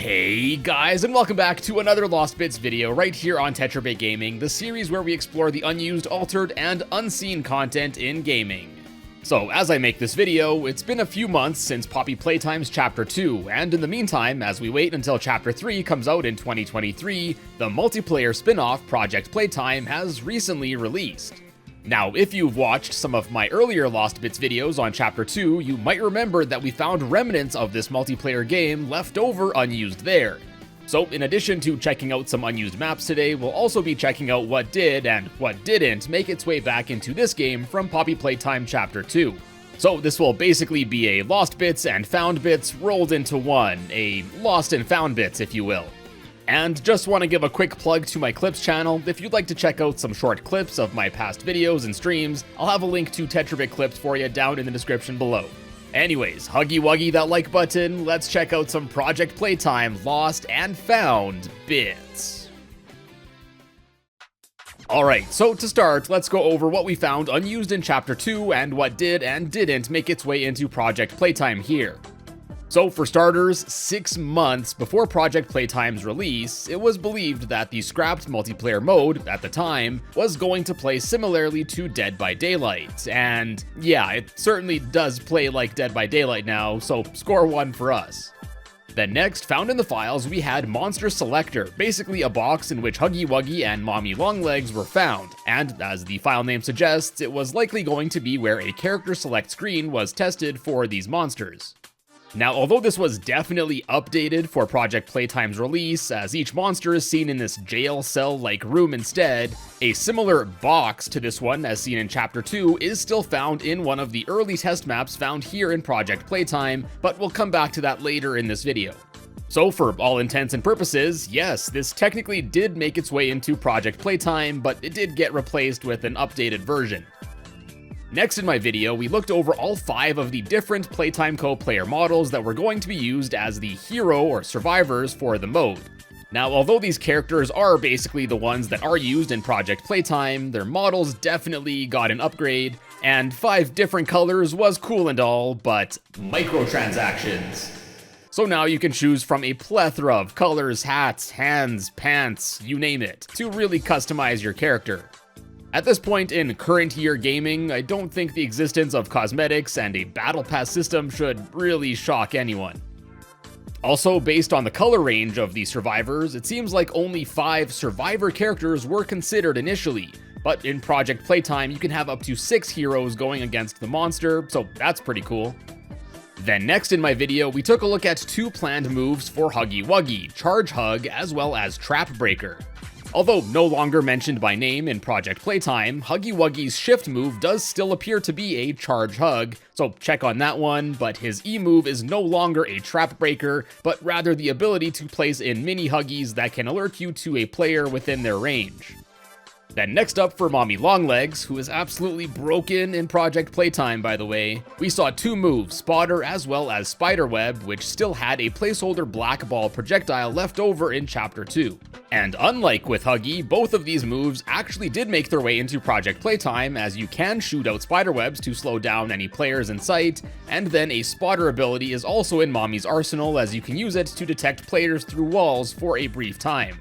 Hey guys, and welcome back to another Lost Bits video right here on TetraBitGaming, the series where we explore the unused, altered, and unseen content in gaming. So, as I make this video, it's been a few months since Poppy Playtime's Chapter 2, and in the meantime, as we wait until Chapter 3 comes out in 2023, the multiplayer spin-off Project Playtime has recently released. Now, if you've watched some of my earlier Lost Bits videos on Chapter 2, you might remember that we found remnants of this multiplayer game left over unused there. So, in addition to checking out some unused maps today, we'll also be checking out what did and what didn't make its way back into this game from Poppy Playtime Chapter 2. So this will basically be a Lost Bits and Found Bits rolled into one, a Lost and Found Bits if you will. And just want to give a quick plug to my clips channel. If you'd like to check out some short clips of my past videos and streams, I'll have a link to TetraBit clips for you down in the description below. Anyways, huggy wuggy that like button, let's check out some Project Playtime Lost and Found Bits. Alright, so to start, let's go over what we found unused in Chapter 2 and what did and didn't make its way into Project Playtime here. So for starters, 6 months before Project Playtime's release, it was believed that the scrapped multiplayer mode, at the time, was going to play similarly to Dead by Daylight, and yeah, it certainly does play like Dead by Daylight now, so score 1 for us. Then next, found in the files, we had Monster Selector, basically a box in which Huggy Wuggy and Mommy Longlegs were found, and as the file name suggests, it was likely going to be where a character select screen was tested for these monsters. Now, although this was definitely updated for Project Playtime's release, as each monster is seen in this jail cell-like room instead, a similar box to this one as seen in Chapter 2 is still found in one of the early test maps found here in Project Playtime, but we'll come back to that later in this video. So for all intents and purposes, yes, this technically did make its way into Project Playtime, but it did get replaced with an updated version. Next in my video, we looked over all 5 of the different Playtime Co. player models that were going to be used as the hero or survivors for the mode. Now, although these characters are basically the ones that are used in Project Playtime, their models definitely got an upgrade, and 5 different colors was cool and all, but microtransactions. So now you can choose from a plethora of colors, hats, hands, pants, you name it, to really customize your character. At this point in current year gaming, I don't think the existence of cosmetics and a battle pass system should really shock anyone. Also, based on the color range of the survivors, it seems like only 5 survivor characters were considered initially, but in Project Playtime you can have up to 6 heroes going against the monster, so that's pretty cool. Then next in my video, we took a look at 2 planned moves for Huggy Wuggy, Charge Hug as well as Trap Breaker. Although no longer mentioned by name in Project Playtime, Huggy Wuggy's shift move does still appear to be a Charge Hug, so check on that one, but his E move is no longer a Trap Breaker, but rather the ability to place in mini Huggies that can alert you to a player within their range. Then next up for Mommy Longlegs, who is absolutely broken in Project Playtime by the way, we saw 2 moves, Spotter as well as Spiderweb, which still had a placeholder black ball projectile left over in Chapter 2. And unlike with Huggy, both of these moves actually did make their way into Project Playtime, as you can shoot out spiderwebs to slow down any players in sight, and then a spotter ability is also in Mommy's arsenal, as you can use it to detect players through walls for a brief time.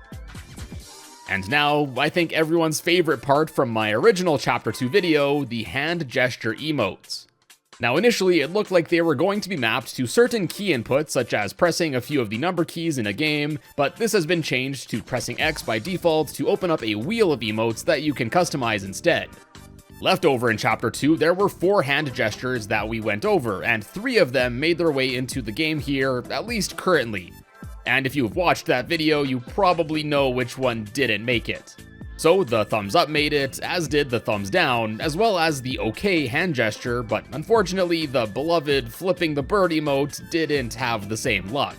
And now, I think everyone's favorite part from my original Chapter 2 video, the hand gesture emotes. Now initially, it looked like they were going to be mapped to certain key inputs, such as pressing a few of the number keys in a game, but this has been changed to pressing X by default to open up a wheel of emotes that you can customize instead. Left over in Chapter 2, there were 4 hand gestures that we went over, and 3 of them made their way into the game here, at least currently. And if you've watched that video, you probably know which one didn't make it. So the thumbs up made it, as did the thumbs down, as well as the OK hand gesture, but unfortunately the beloved flipping the bird emote didn't have the same luck.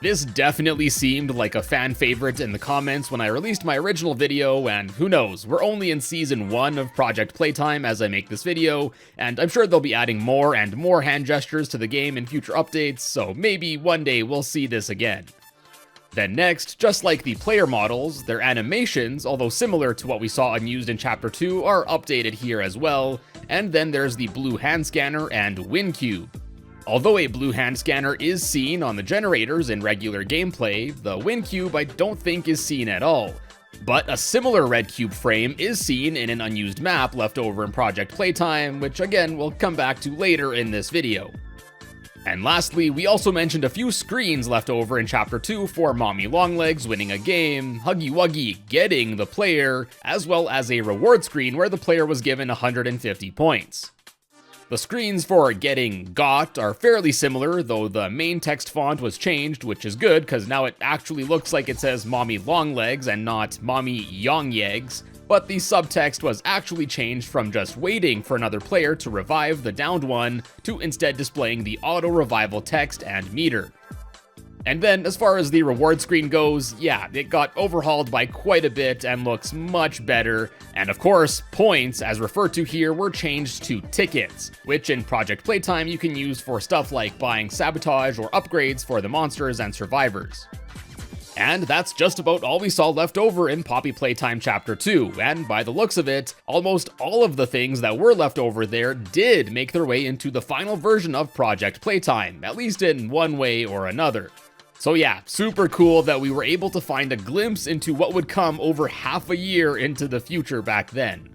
This definitely seemed like a fan favorite in the comments when I released my original video, and who knows, we're only in Season 1 of Project Playtime as I make this video, and I'm sure they'll be adding more and more hand gestures to the game in future updates, so maybe one day we'll see this again. Then next, just like the player models, their animations, although similar to what we saw unused in Chapter 2, are updated here as well, and then there's the blue hand scanner and Win Cube. Although a blue hand scanner is seen on the generators in regular gameplay, the wind cube I don't think is seen at all. But a similar red cube frame is seen in an unused map left over in Project Playtime, which again we'll come back to later in this video. And lastly, we also mentioned a few screens left over in Chapter 2 for Mommy Longlegs winning a game, Huggy Wuggy getting the player, as well as a reward screen where the player was given 150 points. The screens for getting got are fairly similar, though the main text font was changed, which is good because now it actually looks like it says Mommy Longlegs and not Mommy Yongyegs, but the subtext was actually changed from just waiting for another player to revive the downed one to instead displaying the auto revival text and meter. And then, as far as the reward screen goes, yeah, it got overhauled by quite a bit and looks much better. And of course, points, as referred to here, were changed to tickets, which in Project Playtime you can use for stuff like buying sabotage or upgrades for the monsters and survivors. And that's just about all we saw left over in Poppy Playtime Chapter 2, and by the looks of it, almost all of the things that were left over there did make their way into the final version of Project Playtime, at least in one way or another. So yeah, super cool that we were able to find a glimpse into what would come over half a year into the future back then.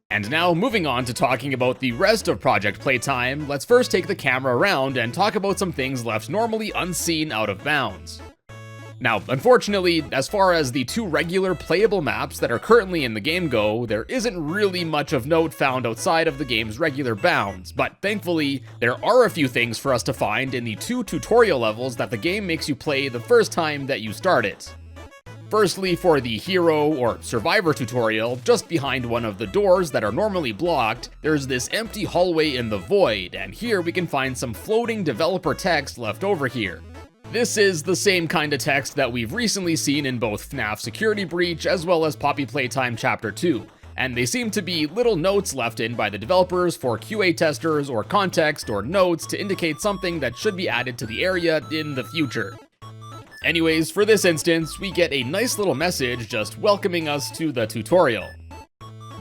And now, moving on to talking about the rest of Project Playtime, let's first take the camera around and talk about some things left normally unseen out of bounds. Now, unfortunately, as far as the two regular playable maps that are currently in the game go, there isn't really much of note found outside of the game's regular bounds, but thankfully, there are a few things for us to find in the two tutorial levels that the game makes you play the first time that you start it. Firstly, for the hero or survivor tutorial, just behind one of the doors that are normally blocked, there's this empty hallway in the void, and here we can find some floating developer text left over here. This is the same kind of text that we've recently seen in both FNAF Security Breach as well as Poppy Playtime Chapter 2, and they seem to be little notes left in by the developers for QA testers or context or notes to indicate something that should be added to the area in the future. Anyways, for this instance, we get a nice little message just welcoming us to the tutorial.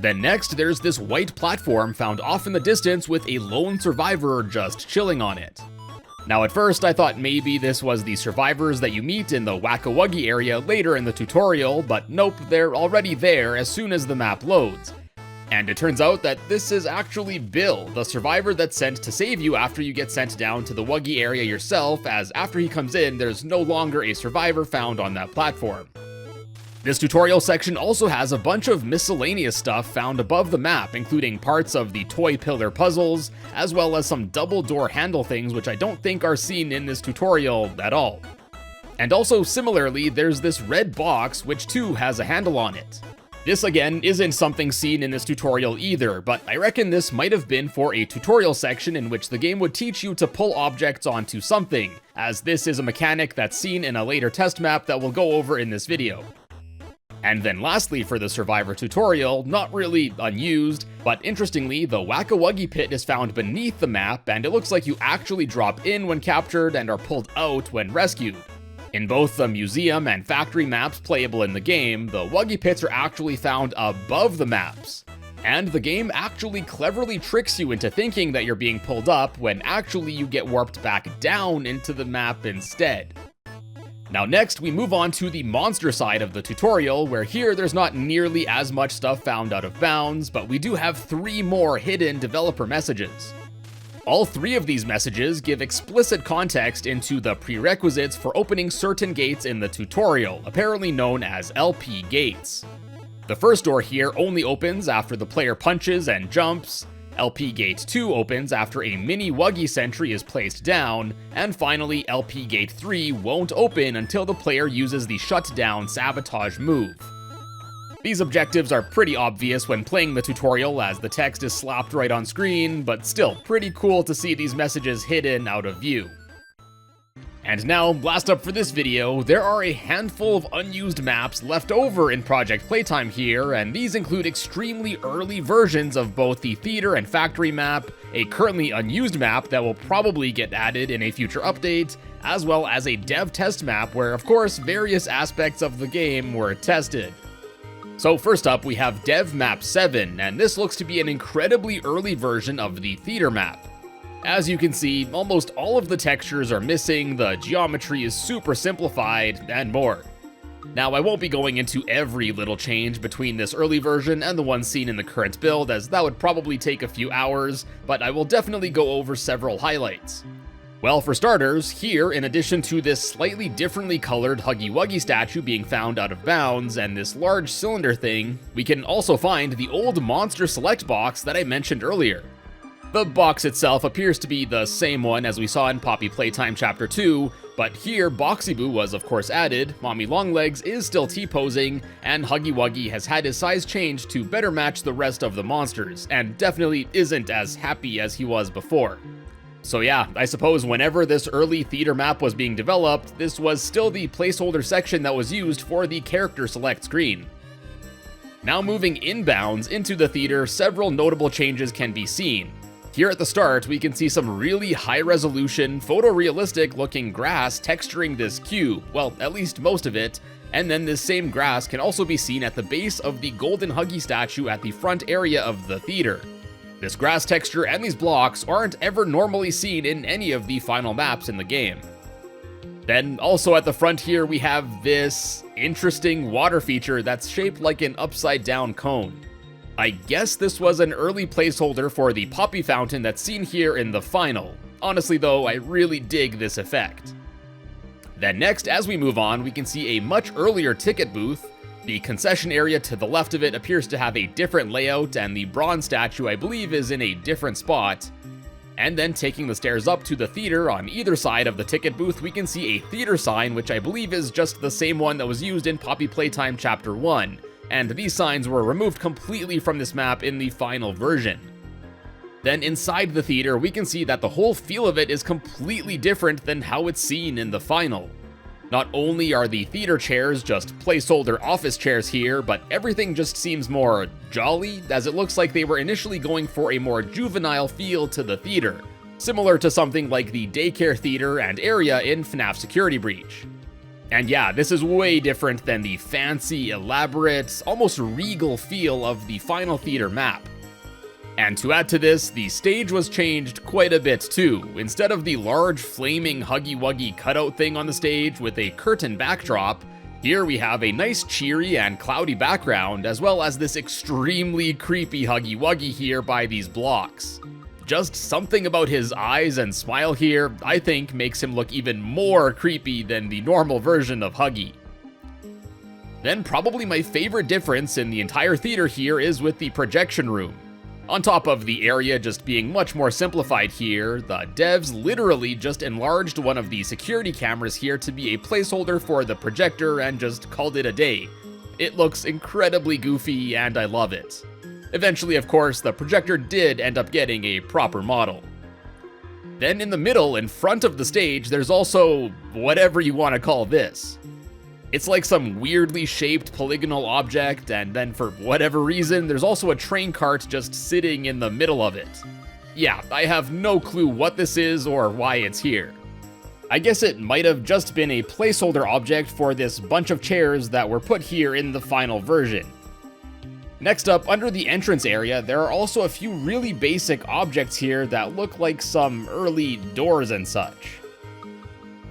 Then next, there's this white platform found off in the distance with a lone survivor just chilling on it. Now at first I thought maybe this was the survivors that you meet in the Wacka-Wuggy area later in the tutorial, but nope, they're already there as soon as the map loads. And it turns out that this is actually Bill, the survivor that's sent to save you after you get sent down to the Wuggy area yourself, as after he comes in, there's no longer a survivor found on that platform. This tutorial section also has a bunch of miscellaneous stuff found above the map, including parts of the toy pillar puzzles, as well as some double door handle things which I don't think are seen in this tutorial at all. And also similarly, there's this red box which too has a handle on it. This again isn't something seen in this tutorial either, but I reckon this might have been for a tutorial section in which the game would teach you to pull objects onto something, as this is a mechanic that's seen in a later test map that we'll go over in this video. And then lastly for the survivor tutorial, not really unused, but interestingly, the Wacka-Wuggy pit is found beneath the map, and it looks like you actually drop in when captured and are pulled out when rescued. In both the museum and factory maps playable in the game, the Wuggy pits are actually found above the maps. And the game actually cleverly tricks you into thinking that you're being pulled up when actually you get warped back down into the map instead. Now next, we move on to the monster side of the tutorial, where here there's not nearly as much stuff found out of bounds, but we do have 3 more hidden developer messages. All 3 of these messages give explicit context into the prerequisites for opening certain gates in the tutorial, apparently known as LP gates. The first door here only opens after the player punches and jumps, LP Gate 2 opens after a mini Wuggy sentry is placed down, and finally LP Gate 3 won't open until the player uses the shutdown sabotage move. These objectives are pretty obvious when playing the tutorial as the text is slapped right on screen, but still pretty cool to see these messages hidden out of view. And now, last up for this video, there are a handful of unused maps left over in Project Playtime here, and these include extremely early versions of both the theater and factory map, a currently unused map that will probably get added in a future update, as well as a dev test map where, of course, various aspects of the game were tested. So first up, we have Dev Map 7, and this looks to be an incredibly early version of the theater map. As you can see, almost all of the textures are missing, the geometry is super simplified, and more. Now, I won't be going into every little change between this early version and the one seen in the current build, as that would probably take a few hours, but I will definitely go over several highlights. Well, for starters, here, in addition to this slightly differently colored Huggy Wuggy statue being found out of bounds and this large cylinder thing, we can also find the old Monster Select box that I mentioned earlier. The box itself appears to be the same one as we saw in Poppy Playtime Chapter 2, but here Boxy Boo was of course added, Mommy Longlegs is still T-posing, and Huggy Wuggy has had his size changed to better match the rest of the monsters, and definitely isn't as happy as he was before. So yeah, I suppose whenever this early theater map was being developed, this was still the placeholder section that was used for the character select screen. Now moving inbounds into the theater, several notable changes can be seen. Here at the start, we can see some really high-resolution, photorealistic looking grass texturing this cube, well, at least most of it, and then this same grass can also be seen at the base of the golden Huggy statue at the front area of the theater. This grass texture and these blocks aren't ever normally seen in any of the final maps in the game. Then also at the front here, we have this interesting water feature that's shaped like an upside-down cone. I guess this was an early placeholder for the Poppy fountain that's seen here in the final. Honestly though, I really dig this effect. Then next, as we move on, we can see a much earlier ticket booth. The concession area to the left of it appears to have a different layout, and the bronze statue I believe is in a different spot. And then taking the stairs up to the theater, on either side of the ticket booth we can see a theater sign, which I believe is just the same one that was used in Poppy Playtime Chapter 1. And these signs were removed completely from this map in the final version. Then inside the theater, we can see that the whole feel of it is completely different than how it's seen in the final. Not only are the theater chairs just placeholder office chairs here, but everything just seems more jolly, as it looks like they were initially going for a more juvenile feel to the theater, similar to something like the daycare theater and area in FNAF Security Breach. And yeah, this is way different than the fancy, elaborate, almost regal feel of the final theater map. And to add to this, the stage was changed quite a bit too. Instead of the large flaming Huggy Wuggy cutout thing on the stage with a curtain backdrop, here we have a nice cheery and cloudy background, as well as this extremely creepy Huggy Wuggy here by these blocks. Just something about his eyes and smile here, I think, makes him look even more creepy than the normal version of Huggy. Then probably my favorite difference in the entire theater here is with the projection room. On top of the area just being much more simplified here, the devs literally just enlarged one of the security cameras here to be a placeholder for the projector and just called it a day. It looks incredibly goofy and I love it. Eventually, of course, the projector did end up getting a proper model. Then in the middle, in front of the stage, there's also whatever you want to call this. It's like some weirdly shaped polygonal object, and then for whatever reason, there's also a train cart just sitting in the middle of it. Yeah, I have no clue what this is or why it's here. I guess it might have just been a placeholder object for this bunch of chairs that were put here in the final version. Next up, under the entrance area, there are also a few really basic objects here that look like some early doors and such.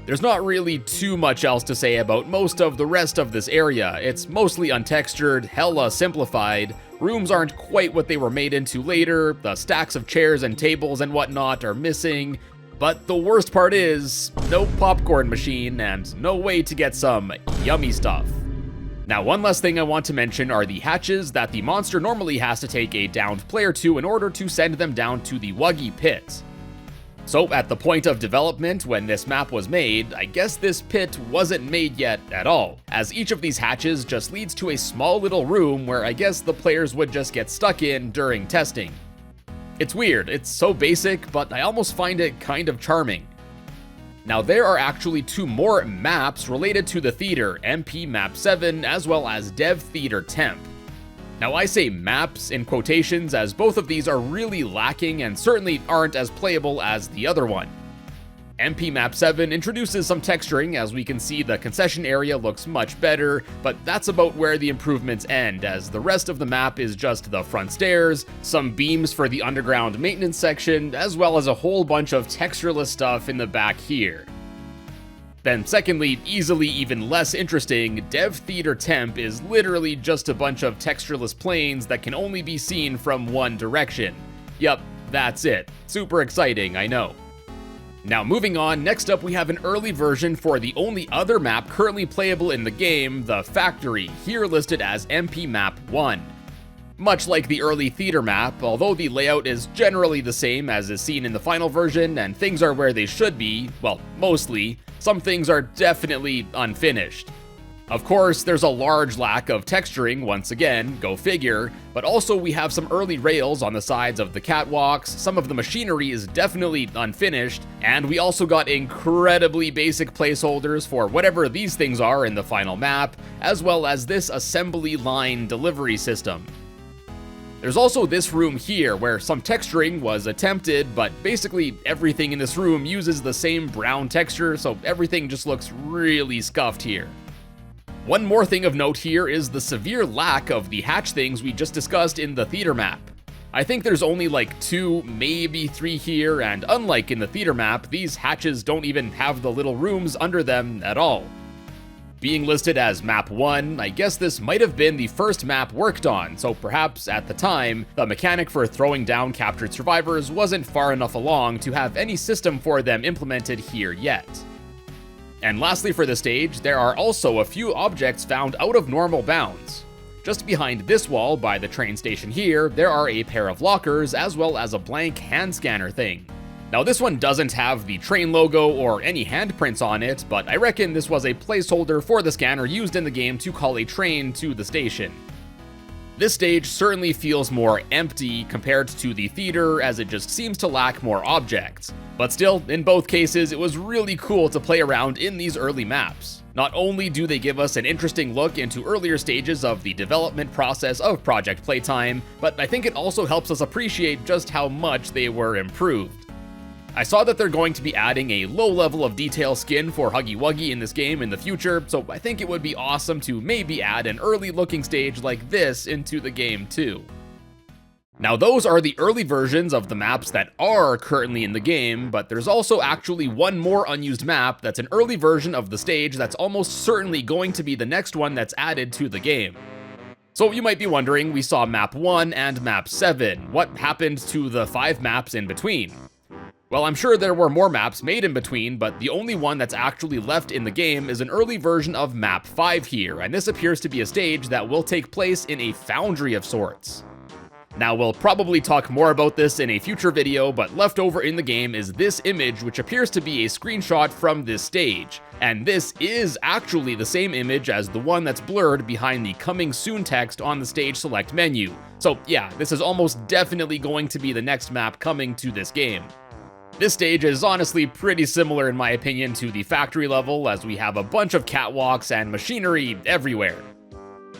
There's not really too much else to say about most of the rest of this area. It's mostly untextured, hella simplified, rooms aren't quite what they were made into later, the stacks of chairs and tables and whatnot are missing, but the worst part is, no popcorn machine and no way to get some yummy stuff. Now, one last thing I want to mention are the hatches that the monster normally has to take a downed player to in order to send them down to the Wuggy pit. So at the point of development when this map was made, I guess this pit wasn't made yet at all, as each of these hatches just leads to a small little room where I guess the players would just get stuck in during testing. It's weird, it's so basic, but I almost find it kind of charming. Now there are actually two more maps related to the theater, MP Map 7 as well as Dev Theater Temp. Now I say maps in quotations as both of these are really lacking and certainly aren't as playable as the other one. MP Map 7 introduces some texturing, as we can see the concession area looks much better, but that's about where the improvements end, as the rest of the map is just the front stairs, some beams for the underground maintenance section, as well as a whole bunch of textureless stuff in the back here. Then secondly, easily even less interesting, Dev Theater Temp is literally just a bunch of textureless planes that can only be seen from one direction. Yup, that's it. Super exciting, I know. Now moving on, next up we have an early version for the only other map currently playable in the game, the Factory, here listed as MP Map 1. Much like the early theater map, although the layout is generally the same as is seen in the final version and things are where they should be, well, mostly, some things are definitely unfinished. Of course, there's a large lack of texturing, once again, go figure, but also we have some early rails on the sides of the catwalks, some of the machinery is definitely unfinished, and we also got incredibly basic placeholders for whatever these things are in the final map, as well as this assembly line delivery system. There's also this room here where some texturing was attempted, but basically everything in this room uses the same brown texture, so everything just looks really scuffed here. One more thing of note here is the severe lack of the hatch things we just discussed in the theater map. I think there's only like 2, maybe 3 here, and unlike in the theater map, these hatches don't even have the little rooms under them at all. Being listed as Map 1, I guess this might have been the first map worked on, so perhaps at the time, the mechanic for throwing down captured survivors wasn't far enough along to have any system for them implemented here yet. And lastly for the stage, there are also a few objects found out of normal bounds. Just behind this wall by the train station here, there are a pair of lockers as well as a blank hand scanner thing. Now this one doesn't have the train logo or any handprints on it, but I reckon this was a placeholder for the scanner used in the game to call a train to the station. This stage certainly feels more empty compared to the theater, as it just seems to lack more objects. But still, in both cases, it was really cool to play around in these early maps. Not only do they give us an interesting look into earlier stages of the development process of Project Playtime, but I think it also helps us appreciate just how much they were improved. I saw that they're going to be adding a low level of detail skin for Huggy Wuggy in this game in the future, so I think it would be awesome to maybe add an early looking stage like this into the game too. Now those are the early versions of the maps that are currently in the game, but there's also actually one more unused map that's an early version of the stage that's almost certainly going to be the next one that's added to the game. So you might be wondering, we saw Map 1 and Map 7, what happened to the 5 maps in between? Well, I'm sure there were more maps made in between, but the only one that's actually left in the game is an early version of Map 5 here, and this appears to be a stage that will take place in a foundry of sorts. Now, we'll probably talk more about this in a future video, but left over in the game is this image, which appears to be a screenshot from this stage. And this is actually the same image as the one that's blurred behind the coming soon text on the stage select menu. So yeah, this is almost definitely going to be the next map coming to this game. This stage is honestly pretty similar in my opinion to the factory level, as we have a bunch of catwalks and machinery everywhere.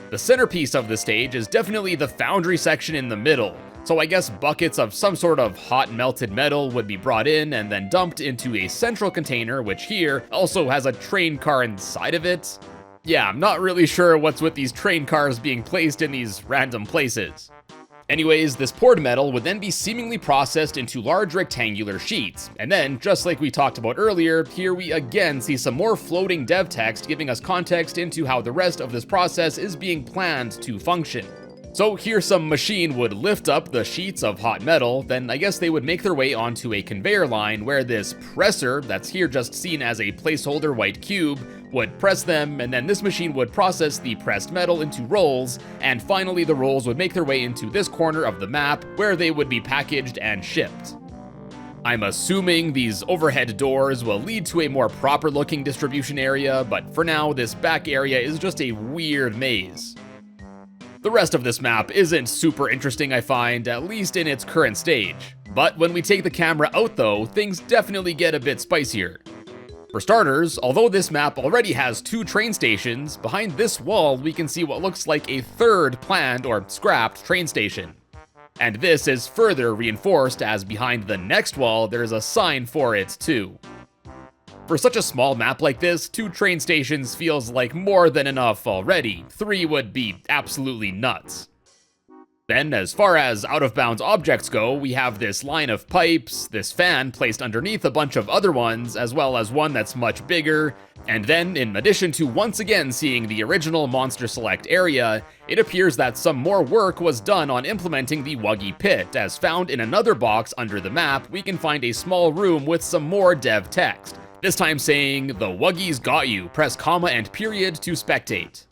The centerpiece of the stage is definitely the foundry section in the middle, so I guess buckets of some sort of hot melted metal would be brought in and then dumped into a central container, which here also has a train car inside of it. Yeah, I'm not really sure what's with these train cars being placed in these random places. Anyways, this poured metal would then be seemingly processed into large rectangular sheets, and then, just like we talked about earlier, here we again see some more floating dev text giving us context into how the rest of this process is being planned to function. So here some machine would lift up the sheets of hot metal, then I guess they would make their way onto a conveyor line where this presser, that's here just seen as a placeholder white cube, would press them, and then this machine would process the pressed metal into rolls, and finally the rolls would make their way into this corner of the map where they would be packaged and shipped. I'm assuming these overhead doors will lead to a more proper looking distribution area, but for now this back area is just a weird maze. The rest of this map isn't super interesting, I find, at least in its current stage. But when we take the camera out though, things definitely get a bit spicier. For starters, although this map already has 2 train stations, behind this wall we can see what looks like a third planned or scrapped train station. And this is further reinforced as behind the next wall there's a sign for it too. For such a small map like this, 2 train stations feels like more than enough already. 3 would be absolutely nuts. Then, as far as out-of-bounds objects go, we have this line of pipes, this fan placed underneath a bunch of other ones, as well as one that's much bigger, and then, in addition to once again seeing the original Monster Select area, it appears that some more work was done on implementing the Wuggy Pit, as found in another box under the map, we can find a small room with some more dev text, this time saying, "The Wuggies got you, press comma and period to spectate."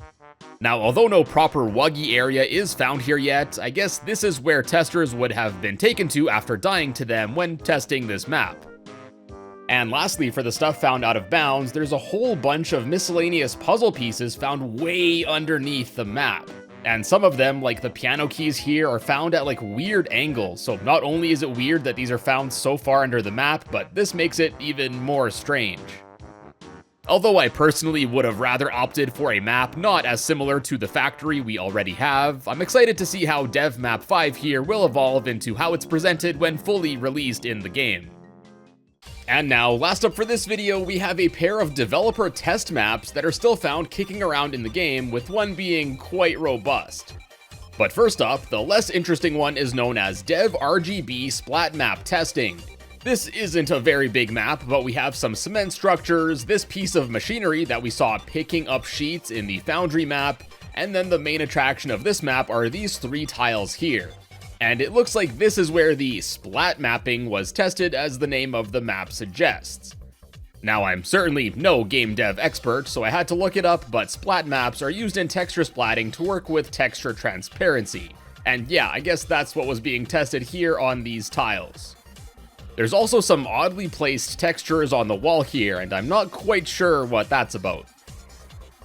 Now, although no proper Wuggy area is found here yet, I guess this is where testers would have been taken to after dying to them when testing this map. And lastly, for the stuff found out of bounds, there's a whole bunch of miscellaneous puzzle pieces found way underneath the map. And some of them, like the piano keys here, are found at like weird angles, so not only is it weird that these are found so far under the map, but this makes it even more strange. Although I personally would have rather opted for a map not as similar to the factory we already have, I'm excited to see how Dev Map 5 here will evolve into how it's presented when fully released in the game. And now, last up for this video, we have a pair of developer test maps that are still found kicking around in the game, with one being quite robust. But first up, the less interesting one is known as Dev RGB Splat Map Testing. This isn't a very big map, but we have some cement structures, this piece of machinery that we saw picking up sheets in the Foundry map, and then the main attraction of this map are these 3 tiles here. And it looks like this is where the splat mapping was tested, as the name of the map suggests. Now, I'm certainly no game dev expert, so I had to look it up, but splat maps are used in texture splatting to work with texture transparency. And yeah, I guess that's what was being tested here on these tiles. There's also some oddly placed textures on the wall here, and I'm not quite sure what that's about.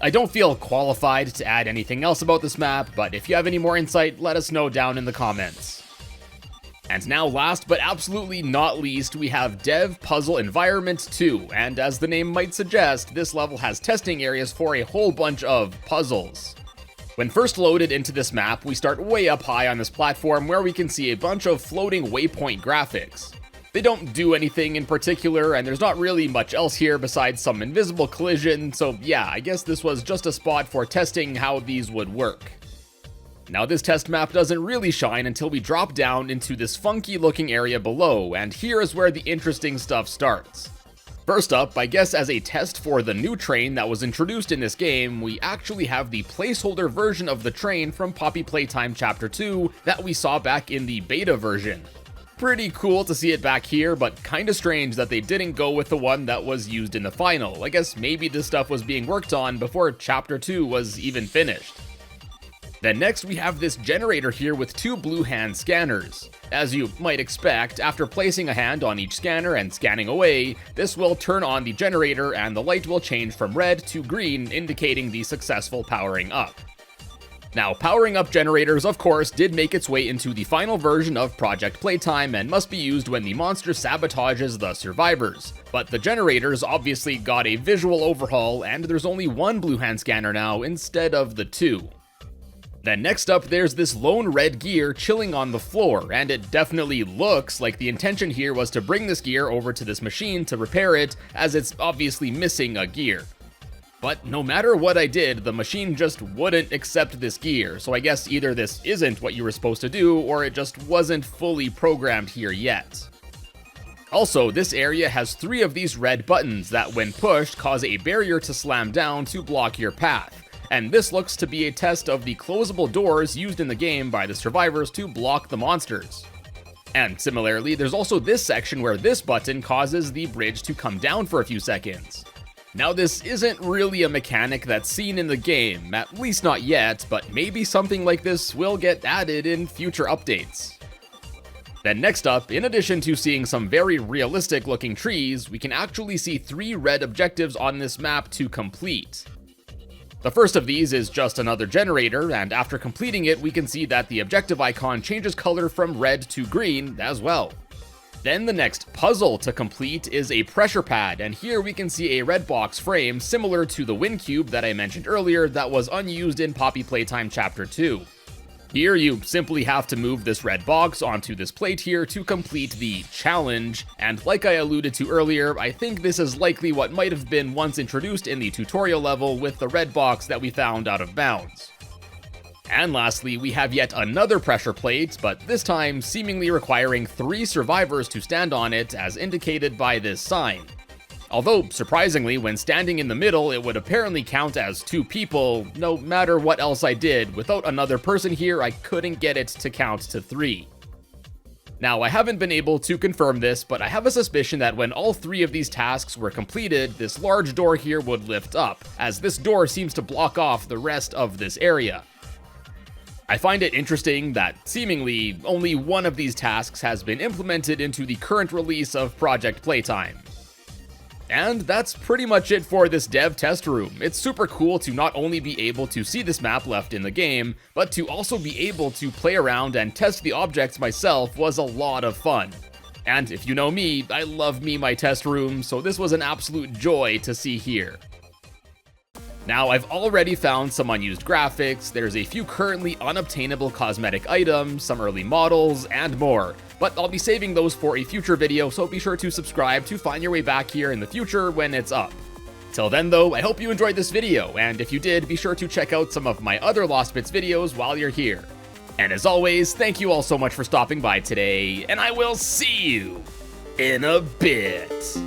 I don't feel qualified to add anything else about this map, but if you have any more insight, let us know down in the comments. And now, last but absolutely not least, we have Dev Puzzle Environment 2, and as the name might suggest, this level has testing areas for a whole bunch of puzzles. When first loaded into this map, we start way up high on this platform where we can see a bunch of floating waypoint graphics. They don't do anything in particular, and there's not really much else here besides some invisible collision, so yeah, I guess this was just a spot for testing how these would work. Now, this test map doesn't really shine until we drop down into this funky looking area below, and here is where the interesting stuff starts. First up, I guess as a test for the new train that was introduced in this game, we actually have the placeholder version of the train from Poppy Playtime Chapter 2 that we saw back in the beta version. Pretty cool to see it back here, but kinda strange that they didn't go with the one that was used in the final. I guess maybe this stuff was being worked on before Chapter 2 was even finished. Then next we have this generator here with 2 blue hand scanners. As you might expect, after placing a hand on each scanner and scanning away, this will turn on the generator and the light will change from red to green, indicating the successful powering up. Now, powering up generators, of course, did make its way into the final version of Project Playtime and must be used when the monster sabotages the survivors. But the generators obviously got a visual overhaul, and there's only 1 blue hand scanner now instead of the 2. Then next up, there's this lone red gear chilling on the floor, and it definitely looks like the intention here was to bring this gear over to this machine to repair it, as it's obviously missing a gear. But no matter what I did, the machine just wouldn't accept this gear, so I guess either this isn't what you were supposed to do, or it just wasn't fully programmed here yet. Also, this area has 3 of these red buttons that, when pushed, cause a barrier to slam down to block your path. And this looks to be a test of the closable doors used in the game by the survivors to block the monsters. And similarly, there's also this section where this button causes the bridge to come down for a few seconds. Now, this isn't really a mechanic that's seen in the game, at least not yet, but maybe something like this will get added in future updates. Then next up, in addition to seeing some very realistic looking trees, we can actually see 3 red objectives on this map to complete. The first of these is just another generator, and after completing it, we can see that the objective icon changes color from red to green as well. Then the next puzzle to complete is a pressure pad, and here we can see a red box frame similar to the wind cube that I mentioned earlier that was unused in Poppy Playtime Chapter 2. Here, you simply have to move this red box onto this plate here to complete the challenge, and like I alluded to earlier, I think this is likely what might have been once introduced in the tutorial level with the red box that we found out of bounds. And lastly, we have yet another pressure plate, but this time seemingly requiring 3 survivors to stand on it as indicated by this sign. Although, surprisingly, when standing in the middle, it would apparently count as 2 people, no matter what else I did. Without another person here, I couldn't get it to count to 3. Now, I haven't been able to confirm this, but I have a suspicion that when all 3 of these tasks were completed, this large door here would lift up, as this door seems to block off the rest of this area. I find it interesting that seemingly only one of these tasks has been implemented into the current release of Project Playtime. And that's pretty much it for this dev test room. It's super cool to not only be able to see this map left in the game, but to also be able to play around and test the objects myself was a lot of fun. And if you know me, I love my test room, so this was an absolute joy to see here. Now, I've already found some unused graphics, there's a few currently unobtainable cosmetic items, some early models, and more. But I'll be saving those for a future video, so be sure to subscribe to find your way back here in the future when it's up. Till then though, I hope you enjoyed this video, and if you did, be sure to check out some of my other Lost Bits videos while you're here. And as always, thank you all so much for stopping by today, and I will see you in a bit.